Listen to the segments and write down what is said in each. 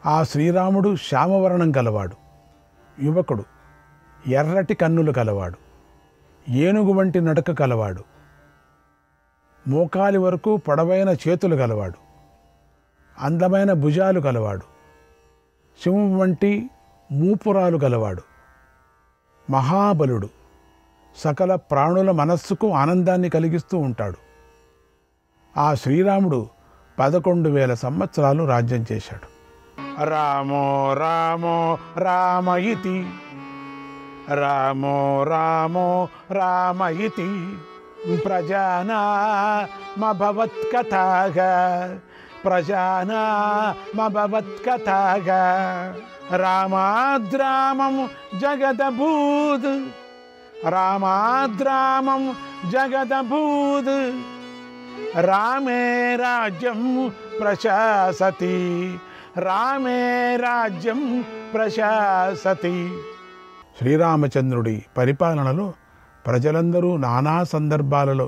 ఆ శ్రీరాముడు శ్యామవర్ణం గలవాడు, యువకుడు, ఎర్రటి కన్నులు కలవాడు, ఏనుగు వంటి నడక కలవాడు, మోకాలి వరకు పొడవైన చేతులు గలవాడు, అందమైన భుజాలు గలవాడు, సింహం వంటి మూపురాలు గలవాడు, మహాబలుడు, సకల ప్రాణుల మనస్సుకు ఆనందాన్ని కలిగిస్తూ ఉంటాడు. ఆ శ్రీరాముడు 11,000 సంవత్సరాలు రాజ్యం చేశాడు. రామో రామో రామ ఇతి, రామో రామో రామ ఇతి, ప్రజానామభవత్కథాగా, ప్రజానామభవత్కథాగా, రామాద్రామం జగదభూత్, రామాద్రామం జగదభూత్, రామే రాజ్యం ప్రశాసతి, రామే రాజ్యం ప్రశాసతి. శ్రీరామచంద్రుడి పరిపాలనలో ప్రజలందరూ నానా సందర్భాలలో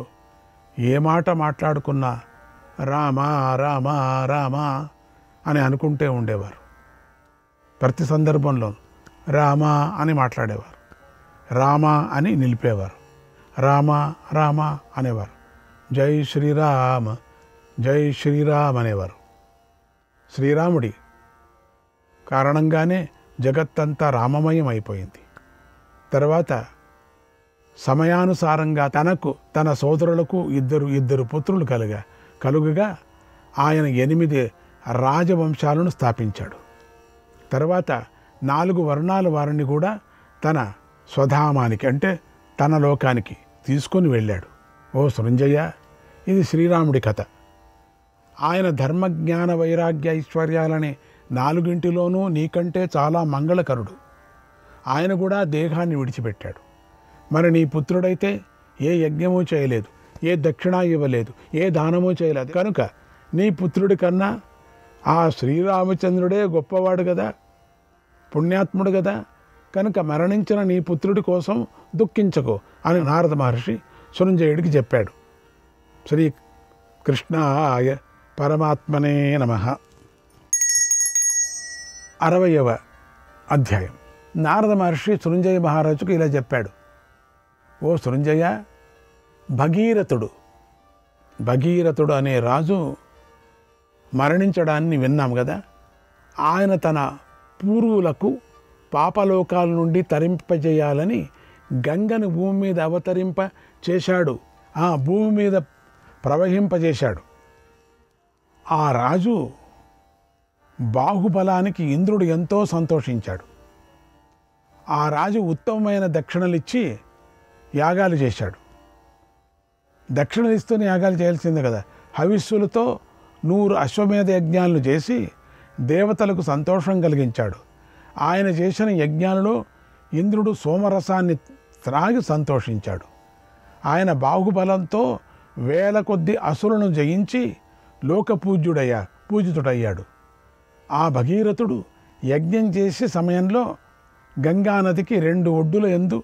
ఏ మాట మాట్లాడుకున్నా రామ రామ రామ అని అనుకుంటే ఉండేవారు. ప్రతి సందర్భంలో రామ అని మాట్లాడేవారు, రామ అని నిలిపేవారు, రామ రామ అనేవారు, జై శ్రీరామ జై శ్రీరామ్ అనేవారు. శ్రీరాముడి కారణంగానే జగత్తంతా రామమయం అయిపోయింది. తర్వాత సమయానుసారంగా తనకు తన సోదరులకు ఇద్దరు పుత్రులు కలుగగా ఆయన 8 రాజవంశాలను స్థాపించాడు. తర్వాత 4 వర్ణాల వారిని కూడా తన స్వధామానికి అంటే తన లోకానికి తీసుకొని వెళ్ళాడు. ఓ సృంజయ్య, ఇది శ్రీరాముడి కథ. ఆయన ధర్మ జ్ఞాన వైరాగ్య ఐశ్వర్యాలనే 4 నీకంటే చాలా మంగళకరుడు. ఆయన కూడా దేహాన్ని విడిచిపెట్టాడు. మరి నీ పుత్రుడైతే ఏ యజ్ఞమూ చేయలేదు, ఏ దక్షిణ ఇవ్వలేదు, ఏ దానమూ చేయలేదు. కనుక నీ పుత్రుడి కన్నా ఆ శ్రీరామచంద్రుడే గొప్పవాడు కదా, పుణ్యాత్ముడు కదా. కనుక మరణించిన నీ పుత్రుడి కోసం దుఃఖించకు అని నారద మహర్షి సృంజయుడికి చెప్పాడు. శ్రీకృష్ణాయ పరమాత్మనే నమః. 60వ అధ్యాయం. నారద మహర్షి సృంజయ మహారాజుకు ఇలా చెప్పాడు. ఓ సృంజయ, భగీరథుడు అనే రాజు మరణించడాన్ని విన్నాం కదా. ఆయన తన పూర్వులకు పాపలోకాల నుండి తరింపజేయాలని గంగను భూమి మీద అవతరింపచేశాడు, ఆ భూమి మీద ప్రవహింపజేశాడు. ఆ రాజు బాహుబలానికి ఇంద్రుడు ఎంతో సంతోషించాడు. ఆ రాజు ఉత్తమమైన దక్షిణలిచ్చి యాగాలు చేశాడు. దక్షిణలు ఇస్తూనే యాగాలు చేయాల్సిందే కదా. హవిస్సులతో 100 అశ్వమేధ యజ్ఞాలను చేసి దేవతలకు సంతోషం కలిగించాడు. ఆయన చేసిన యజ్ఞాలలో ఇంద్రుడు సోమరసాన్ని త్రాగి సంతోషించాడు. ఆయన బాహుబలంతో 1000 కొద్ది అసురులను జయించి పూజితుడయ్యాడు. ఆ భగీరథుడు యజ్ఞం చేసే సమయంలో గంగానదికి 2 ఒడ్డుల యందు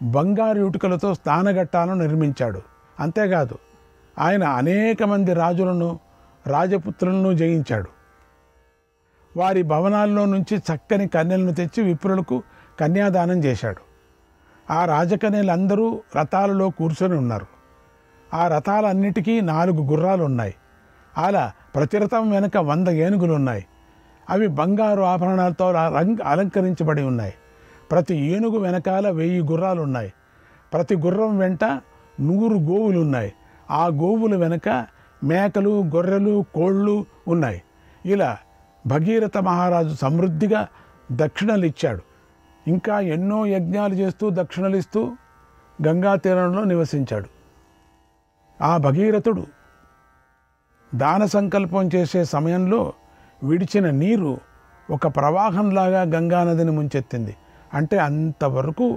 బంగారు ఇటుకలతో స్నానఘట్టాలను నిర్మించాడు. అంతేకాదు, ఆయన అనేక మంది రాజులను రాజపుత్రులను జయించాడు. వారి భవనాల్లో నుంచి చక్కని కన్యలను తెచ్చి విప్రులకు కన్యాదానం చేశాడు. ఆ రాజకన్యలందరూ రథాలలో కూర్చొని ఉన్నారు. ఆ రథాలన్నిటికీ 4 గుర్రాలు ఉన్నాయి. అలా ప్రతి రథం వెనుక 100 ఏనుగులు ఉన్నాయి. అవి బంగారు ఆభరణాలతో అలంకరించబడి ఉన్నాయి. ప్రతి ఏనుగు వెనకాల 1000 గుర్రాలు ఉన్నాయి. ప్రతి గుర్రం వెంట 100 గోవులు ఉన్నాయి. ఆ గోవుల వెనక మేకలు, గొర్రెలు, కోళ్ళు ఉన్నాయి. ఇలా భగీరథ మహారాజు సమృద్ధిగా దక్షిణలు ఇచ్చాడు. ఇంకా ఎన్నో యజ్ఞాలు చేస్తూ దక్షిణలిస్తూ గంగా తీరంలో నివసించాడు. ఆ భగీరథుడు దాన సంకల్పం చేసే సమయంలో విడిచిన నీరు ఒక ప్రవాహంలాగా గంగానదిని ముంచెత్తింది. అంటే అంతవరకు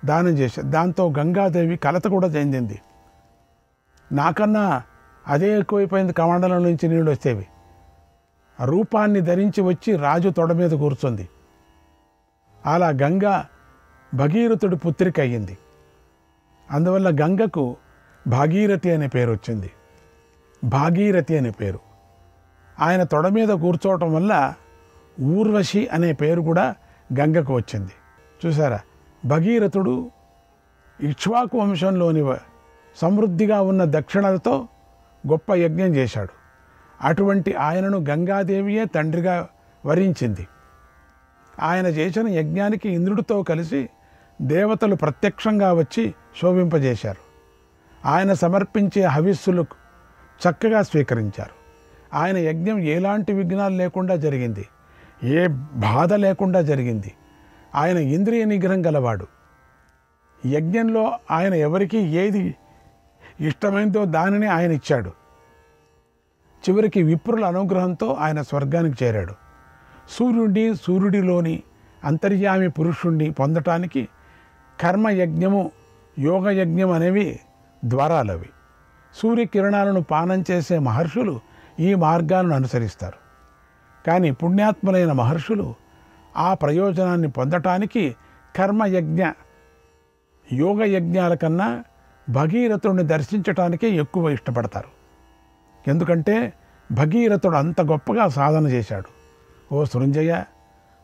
దానం చేశాడు. దాంతో గంగాదేవి కలత కూడా చెందింది. నాకన్నా అదే ఎక్కువైపోయింది, కమండలం నుంచి నీళ్ళు వచ్చేవి. రూపాన్ని ధరించి వచ్చి రాజు తొడ మీద కూర్చుంది. అలా గంగ భగీరథుడి పుత్రిక అయ్యింది. అందువల్ల గంగకు భాగీరథి అనే పేరు వచ్చింది. భాగీరథి అనే పేరు. ఆయన తొడ మీద కూర్చోవటం వల్ల ఊర్వశి అనే పేరు కూడా గంగకు వచ్చింది. చూసారా, భగీరథుడు ఇక్ష్వాకు వంశంలోని సమృద్ధిగా ఉన్న దక్షిణలతో గొప్ప యజ్ఞం చేశాడు. అటువంటి ఆయనను గంగాదేవియే తండ్రిగా వరించింది. ఆయన చేసిన యజ్ఞానికి ఇంద్రుడితో కలిసి దేవతలు ప్రత్యక్షంగా వచ్చి శోభింపజేశారు. ఆయన సమర్పించే హవిస్సులు చక్కగా స్వీకరించారు. ఆయన యజ్ఞం ఎలాంటి విఘ్నాలు లేకుండా జరిగింది, ఏ బాధ లేకుండా జరిగింది. ఆయన ఇంద్రియ నిగ్రహం గలవాడు. యజ్ఞంలో ఆయన ఎవరికి ఏది ఇష్టమైందో దానిని ఆయన ఇచ్చాడు. చివరికి విప్రుల అనుగ్రహంతో ఆయన స్వర్గానికి చేరాడు. సూర్యుడిలోని అంతర్యామి పురుషుణ్ణి పొందటానికి కర్మయజ్ఞము, యోగయజ్ఞం అనేవి ద్వారాలవి. సూర్యకిరణాలను పానం చేసే మహర్షులు ఈ మార్గాలను అనుసరిస్తారు. కానీ పుణ్యాత్ములైన మహర్షులు ఆ ప్రయోజనాన్ని పొందటానికి కర్మయజ్ఞ, యోగయజ్ఞాల కన్నా భగీరథుడిని దర్శించటానికే ఎక్కువ ఇష్టపడతారు. ఎందుకంటే భగీరథుడు అంత గొప్పగా సాధన చేశాడు. ఓ సృంజయ,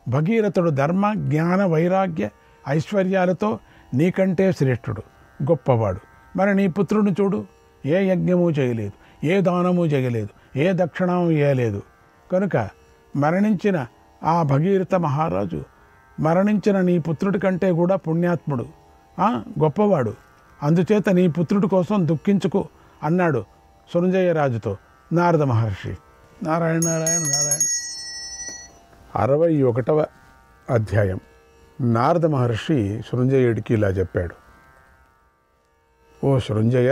భగీరథుడు ధర్మ, జ్ఞాన, వైరాగ్య, ఐశ్వర్యాలతో నీకంటే శ్రేష్ఠుడు, గొప్పవాడు. మరి నీ పుత్రుడిని చూడు, ఏ యజ్ఞము చేయలేదు, ఏ దానము చేయలేదు, ఏ దక్షిణము ఇవ్వలేదు. కనుక మరణించిన ఆ భగీరథ మహారాజు మరణించిన నీ పుత్రుడి కంటే కూడా పుణ్యాత్ముడు, గొప్పవాడు. అందుచేత నీ పుత్రుడి కోసం దుఃఖించుకు అన్నాడు సృంజయ రాజుతో నారద మహర్షి. నారాయణ నారాయణ నారాయణ. 61వ అధ్యాయం. నారద మహర్షి సృంజయుడికి ఇలా చెప్పాడు. ఓ సృంజయ,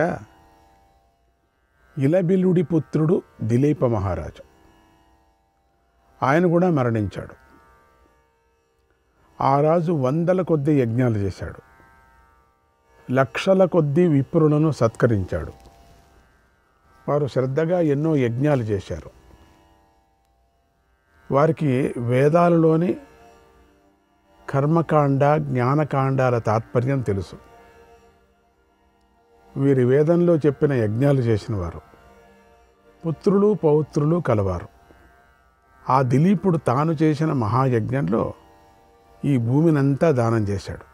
ఇలబిలుడి పుత్రుడు దిలీప మహారాజు, ఆయన కూడా మరణించాడు. ఆ రాజు 100ల కొద్దీ యజ్ఞాలు చేశాడు. లక్షల కొద్దీ విప్రులను సత్కరించాడు. వారు శ్రద్ధగా ఎన్నో యజ్ఞాలు చేశారు. వారికి వేదాలలోని కర్మకాండ, జ్ఞానకాండాల తాత్పర్యం తెలుసు. వీరి వేదంలో చెప్పిన యజ్ఞాలు చేసిన వారు, పుత్రులు పౌత్రులు కలవారు. ఆ దిలీపుడు తాను చేసిన మహాయజ్ఞంలో ఈ భూమినంతా దానం చేశాడు.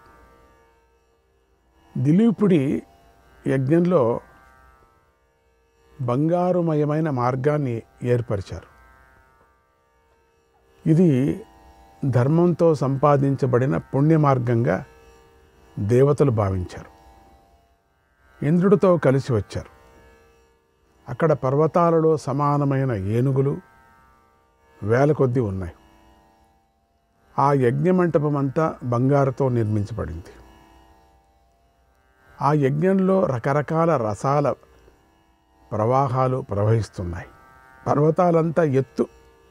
దిలీపుడి యజ్ఞంలో బంగారుమయమైన మార్గాన్ని ఏర్పరిచారు. ఇది ధర్మంతో సంపాదించబడిన పుణ్య మార్గంగా దేవతలు భావించారు. ఇంద్రుడితో కలిసి వచ్చారు. అక్కడ పర్వతాలలో సమానమైన ఏనుగులు వేల కొద్దీ ఉన్నాయి. ఆ యజ్ఞమంటపం అంతా బంగారుతో నిర్మించబడింది. ఆ యజ్ఞంలో రకరకాల రసాల ప్రవాహాలు ప్రవహిస్తున్నాయి. పర్వతాలంతా ఎత్తు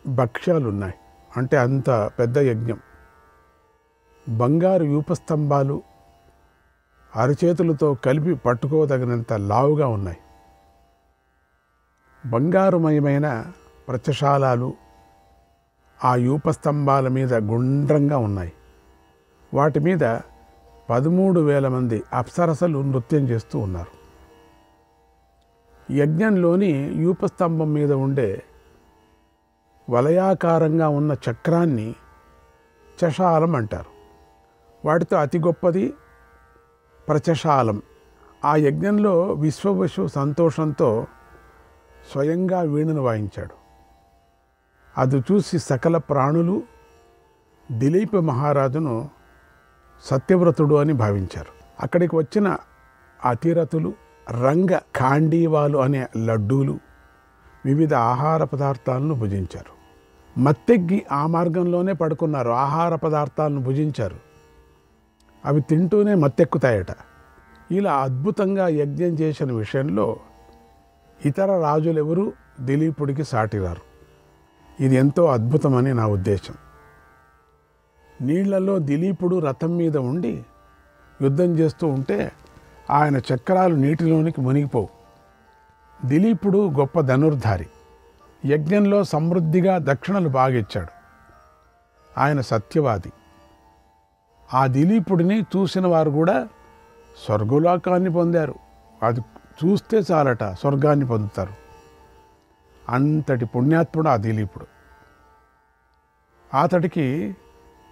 భక్ష్యాలున్నాయి. అంటే అంత పెద్ద యజ్ఞం. బంగారు యూపస్తంభాలు అరచేతులతో కలిపి పట్టుకోదగినంత లావుగా ఉన్నాయి. బంగారుమయమైన ప్రత్యశాలాలు ఆ యూపస్తంభాల మీద గుండ్రంగా ఉన్నాయి. వాటి మీద 13,000 మంది అప్సరసలు నృత్యం చేస్తూ ఉన్నారు. యజ్ఞంలోని యూపస్తంభం మీద ఉండే వలయాకారంగా ఉన్న చక్రాన్ని చషాలం అంటారు. వాటితో అతి గొప్పది ప్రచశాలం. ఆ యజ్ఞంలో విశ్వవసు సంతోషంతో స్వయంగా వీణను వాయించాడు. అది చూసి సకల ప్రాణులు దిలీప మహారాజును సత్యవ్రతుడు అని భావించారు. అక్కడికి వచ్చిన అతిరథులు రంగ ఖాండీవాలు అనే లడ్డూలు, వివిధ ఆహార పదార్థాలను భుజించారు. మత్తెగ్గి ఆ మార్గంలోనే పడుకున్నారు. ఆహార పదార్థాలను భుజించారు. అవి తింటూనే మత్తెక్కుతాయట. ఇలా అద్భుతంగా యజ్ఞం చేసిన విషయంలో ఇతర రాజులెవరూ దిలీపుడికి సాటిరారు. ఇది ఎంతో అద్భుతమని నా ఉద్దేశం. నీళ్లలో దిలీపుడు రథం మీద ఉండి యుద్ధం చేస్తూ ఉంటే ఆయన చక్రాలు నీటిలోనికి మునిగిపోవు. దిలీపుడు గొప్ప ధనుర్ధారి. యజ్ఞంలో సమృద్ధిగా దక్షిణలు బాగిచ్చాడు. ఆయన సత్యవాది. ఆ దిలీపుడిని చూసిన వారు కూడా స్వర్గలోకాన్ని పొందారు. అది చూస్తే చాలట స్వర్గాన్ని పొందుతారు. అంతటి పుణ్యాత్ముడు ఆ దిలీపుడు. అతడికి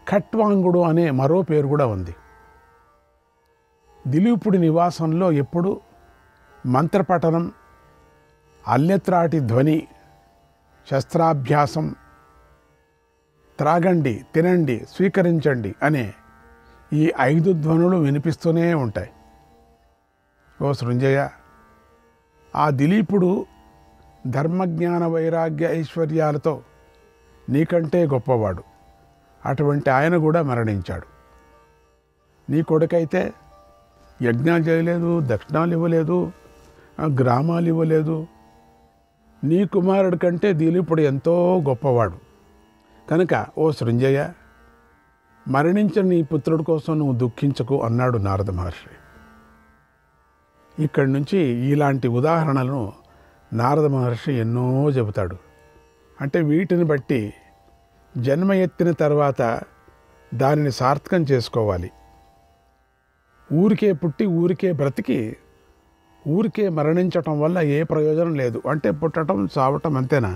ఖట్వాంగుడు అనే మరో పేరు కూడా ఉంది. దిలీపుడి నివాసంలో ఎప్పుడు మంత్రపఠనం, అల్లెత్రాటి ధ్వని, శస్త్రాభ్యాసం, త్రాగండి, తినండి, స్వీకరించండి అనే ఈ 5 ధ్వనులు వినిపిస్తూనే ఉంటాయి. ఓ సృంజయ, ఆ దిలీపుడు ధర్మజ్ఞాన వైరాగ్య ఐశ్వర్యాలతో నీకంటే గొప్పవాడు. అటువంటి ఆయన కూడా మరణించాడు. నీ కొడుకైతే యజ్ఞాలు చేయలేదు, దక్షిణాలు ఇవ్వలేదు, గ్రామాలు ఇవ్వలేదు. నీ కుమారుడి కంటే దిలీపుడు ఎంతో గొప్పవాడు. కనుక ఓ సృంజయ, మరణించిన నీ పుత్రుడి కోసం నువ్వు దుఃఖించకు అన్నాడు నారద మహర్షి. ఇక్కడి నుంచి ఇలాంటి ఉదాహరణలను నారద మహర్షి ఎన్నో చెబుతాడు. అంటే వీటిని బట్టి జన్మ ఎత్తిన తర్వాత దానిని సార్థకం చేసుకోవాలి. ఊరికే పుట్టి ఊరికే బ్రతికి ఊరికే మరణించటం వల్ల ఏ ప్రయోజనం లేదు. అంటే పుట్టడం చావటం అంతేనా?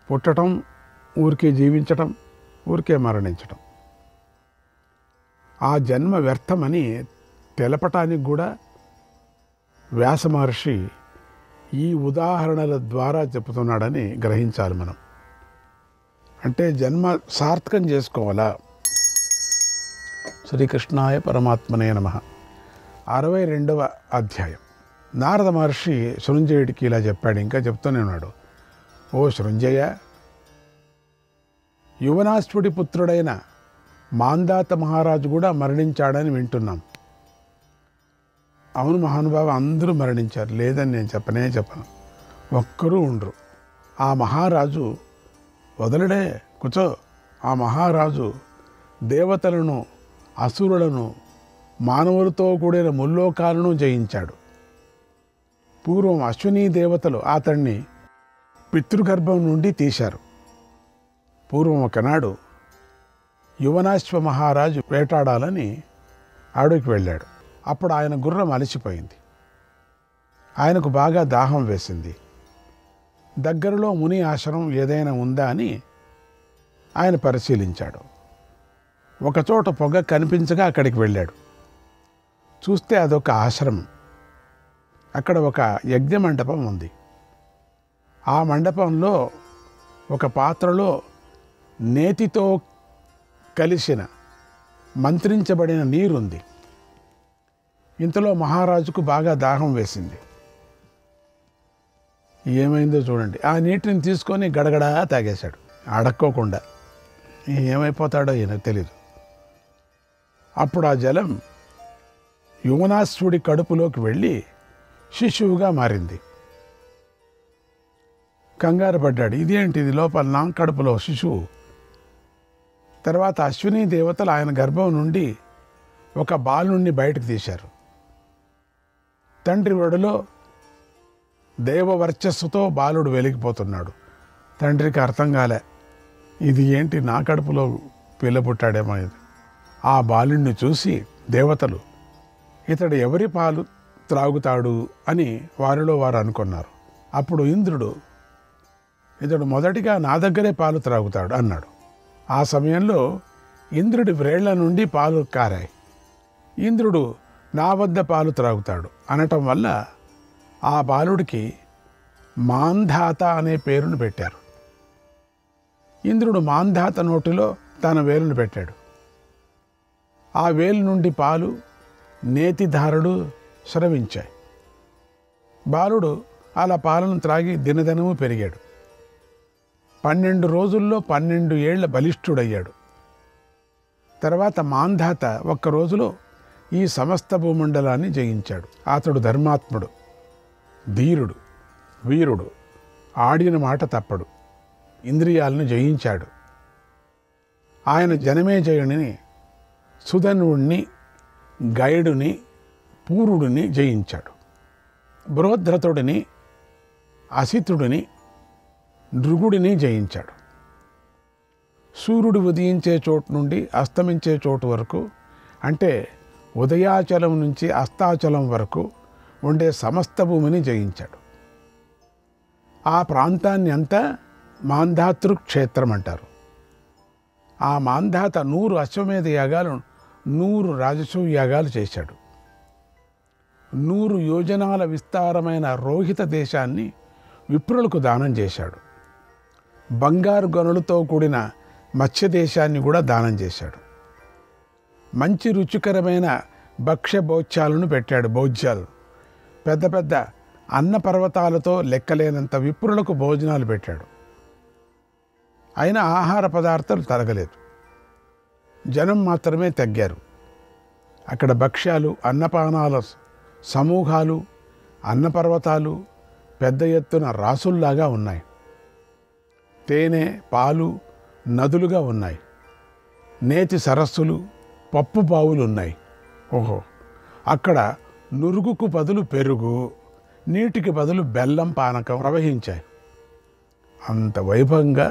పుట్టడం, ఊరికే జీవించటం, ఊరికే మరణించటం. ఆ జన్మ వ్యర్థమని తెలపటానికి కూడా వ్యాస మహర్షి ఈ ఉదాహరణల ద్వారా చెప్తున్నాడని గ్రహించాలి మనం. అంటే జన్మ సార్థకం చేసుకోవాలా. శ్రీకృష్ణాయ పరమాత్మనే నమః. 62వ అధ్యాయం. నారద మహర్షి శృంజయుడికి ఇలా చెప్పాడు. ఇంకా చెప్తూనే ఉన్నాడు. ఓ శృంజయ, యువనాశ్వుడి పుత్రుడైన మాంధాత మహారాజు కూడా మరణించాడని వింటున్నాం. అవును మహానుభావ, అందరూ మరణించారు. లేదని నేను చెప్పను. ఒక్కరూ ఉండరు. ఆ మహారాజు వదలడే కూర్చో. ఆ మహారాజు దేవతలను, అసురులను, మానవులతో కూడిన ముల్లోకాలను జయించాడు. పూర్వం అశ్వినీ దేవతలు అతన్ని పితృగర్భం నుండి తీశారు. పూర్వం ఒకనాడు యువనాశ్వ మహారాజు వేటాడాలని అడవికి వెళ్ళాడు. అప్పుడు ఆయన గుర్రం అలసిపోయింది. ఆయనకు బాగా దాహం వేసింది. దగ్గరలో ముని ఆశ్రమం ఏదైనా ఉందా అని ఆయన పరిశీలించాడు. ఒకచోట పొగ కనిపించగా అక్కడికి వెళ్ళాడు. చూస్తే అదొక ఆశ్రమం. అక్కడ ఒక యజ్ఞ మండపం ఉంది. ఆ మండపంలో ఒక పాత్రలో నేతితో కలిసిన మంత్రించబడిన నీరుంది. ఇంతలో మహారాజుకు బాగా దాహం వేసింది. ఏమైందో చూడండి. ఆ నీటిని తీసుకొని గడగడా తాగేశాడు అడక్కోకుండా. ఏమైపోతాడో ఈయనకు తెలీదు. అప్పుడు ఆ జలం యువనాశ్వుడి కడుపులోకి వెళ్ళి శిశువుగా మారింది. కంగారు పడ్డాడు. ఇదేంటిది, లోపల నా కడుపులో శిశువు. తర్వాత అశ్విని దేవతలు ఆయన గర్భం నుండి ఒక బాలుణ్ణి బయటకు తీశారు. తండ్రి ఒడిలో దేవవర్చస్సుతో బాలుడు వెలిగిపోతున్నాడు. తండ్రికి అర్థం కాలే, ఇది ఏంటి, నా కడుపులో పిల్ల పుట్టాడేమో ఇది. ఆ బాలుణ్ణి చూసి దేవతలు ఇతడు ఎవరి పాలు త్రాగుతాడు అని వారిలో వారు అనుకున్నారు. అప్పుడు ఇంద్రుడు ఇతడు మొదటిగా నా దగ్గరే పాలు త్రాగుతాడు అన్నాడు. ఆ సమయంలో ఇంద్రుడి వ్రేళ్ల నుండి పాలు కారాయి. ఇంద్రుడు నా వద్ద పాలు త్రాగుతాడు అనటం వల్ల ఆ బాలుడికి మాంధాత అనే పేరును పెట్టారు. ఇంద్రుడు మాంధాత నోటిలో తన వేలును పెట్టాడు. ఆ వేలు నుండి పాలు నేతిధారుడు స్రవించాయి. బాలుడు అలా పాలను త్రాగి దినదినము పెరిగాడు. 12 రోజుల్లో 12 ఏళ్ల బలిష్ఠుడయ్యాడు. తర్వాత మాంధాత ఒక్క రోజులో ఈ సమస్త భూమండలాన్ని జయించాడు. అతడు ధర్మాత్ముడు, ధీరుడు, వీరుడు, ఆడిన మాట తప్పడు, ఇంద్రియాలను జయించాడు. ఆయన జనమేజయుని, సుధనుడిని, గైడుని, పూరుడిని జయించాడు. బృహద్రథుడిని, అసితుడిని, నృగుడిని జయించాడు. సూర్యుడు ఉదయించే చోటు నుండి అస్తమించే చోటు వరకు, అంటే ఉదయాచలం నుంచి అస్తాచలం వరకు ఉండే సమస్త భూమిని జయించాడు. ఆ ప్రాంతాన్ని అంతా మాంధాతృ క్షేత్రం అంటారు. ఆ మాంధాత 100 అశ్వమేధ యాగాలు 100 రాజసూయ యాగాలు చేశాడు. 100 యోజనాల విస్తారమైన రోహిత దేశాన్ని విప్రులకు దానం చేశాడు. బంగారు గనులతో కూడిన మత్స్య దేశాన్ని కూడా దానం చేశాడు. మంచి రుచికరమైన భక్ష్య భోజ్యాలను పెట్టాడు. భోజ్యాలు పెద్ద పెద్ద అన్న పర్వతాలతో లెక్కలేనంత విప్రులకు భోజనాలు పెట్టాడు. అయినా ఆహార పదార్థాలు తరగలేదు. జనం మాత్రమే తగ్గారు. అక్కడ భక్ష్యాలు, అన్నపానాల సమూహాలు, అన్నపర్వతాలు పెద్ద ఎత్తున రాసుల్లాగా ఉన్నాయి. తేనె, పాలు నదులుగా ఉన్నాయి. నేతి సరస్సులు, పప్పు బావులు ఉన్నాయి. ఓహో, అక్కడ నురుగుకు బదులు పెరుగు, నీటికి బదులు బెల్లం పానకం ప్రవహించాయి. అంత వైభవంగా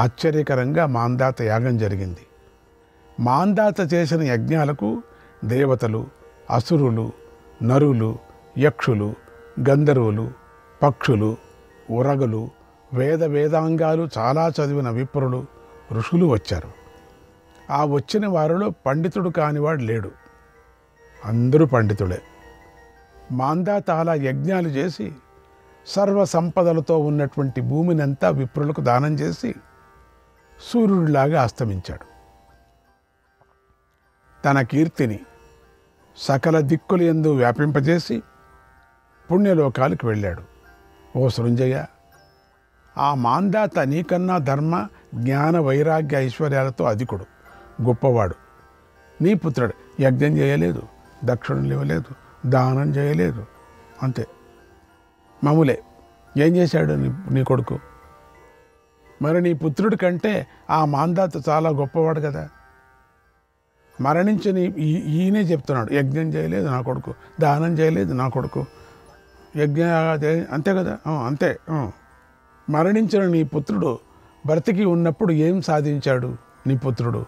ఆశ్చర్యకరంగా మాంధాత యాగం జరిగింది. మాంధాత చేసిన యజ్ఞాలకు దేవతలు, అసురులు, నరులు, యక్షులు, గంధర్వులు, పక్షులు, ఉరగలు, వేదాంగాలు చాలా చదివిన విప్రులు, ఋషులు వచ్చారు. ఆ వచ్చిన వారిలో పండితుడు కానివాడు లేడు. అందరూ పండితుడే. మాంధాత అలా యజ్ఞాలు చేసి సర్వ సంపదలతో ఉన్నటువంటి భూమినంతా విప్రులకు దానం చేసి సూర్యుడిలాగా అస్తమించాడు. తన కీర్తిని సకల దిక్కుల యందు వ్యాపింపజేసి పుణ్యలోకాలకు వెళ్ళాడు. ఓ సృంజయ్య, ఆ మాంధాత నీకన్నా ధర్మ, జ్ఞాన, వైరాగ్య, ఐశ్వర్యాలతో అధికుడు, గొప్పవాడు. నీ పుత్రుడు యజ్ఞం చేయలేదు, దక్షిణలు ఇవ్వలేదు, దానం చేయలేదు, అంతే మామూలే. ఏం చేశాడు నీ కొడుకు? మరి నీ పుత్రుడి కంటే ఆ మాంధాత చాలా గొప్పవాడు కదా. మరణించని ఈయనే చెప్తున్నాడు, యజ్ఞం చేయలేదు నా కొడుకు, దానం చేయలేదు నా కొడుకు, యజ్ఞ అంతే కదా, అంతే. మరణించిన నీ పుత్రుడు బ్రతికి ఉన్నప్పుడు ఏం సాధించాడు? నీ పుత్రుడు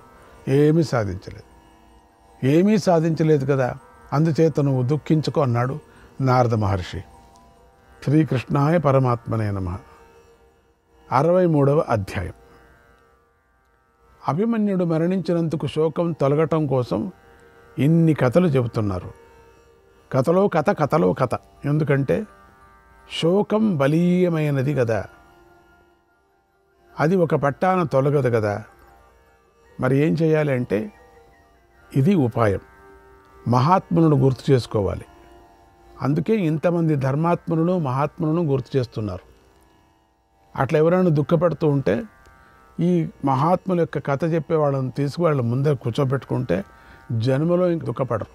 ఏమీ సాధించలేదు కదా. అందుచేత నువ్వు దుఃఖించుకో అన్నాడు నారద మహర్షి. శ్రీకృష్ణాయ పరమాత్మనే నమః. 63వ అధ్యాయం. అభిమన్యుడు మరణించినందుకు శోకం తొలగటం కోసం ఇన్ని కథలు చెబుతున్నారు. కథలో కథ. ఎందుకంటే శోకం బలీయమైనది కదా, అది ఒక పట్టాన తొలగదు కదా. మరి ఏం చేయాలి అంటే ఇది ఉపాయం. మహాత్ములను గుర్తు చేసుకోవాలి. అందుకే ఇంతమంది ధర్మాత్ములను, మహాత్ములను గుర్తు చేస్తున్నారు. అట్లా ఎవరైనా దుఃఖపడుతూ ఉంటే ఈ మహాత్ముల యొక్క కథ చెప్పే వాళ్ళని తీసుకువెళ్ళ ముందర కూర్చోబెట్టుకుంటే జన్మలో ఇంక దుఃఖపడరు,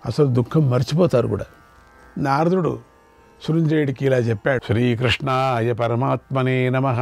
అసలు దుఃఖం మర్చిపోతారు కూడా. నారదుడు సృంజయుడికి ఇలా చెప్పాడు. శ్రీకృష్ణాయ పరమాత్మనే నమః.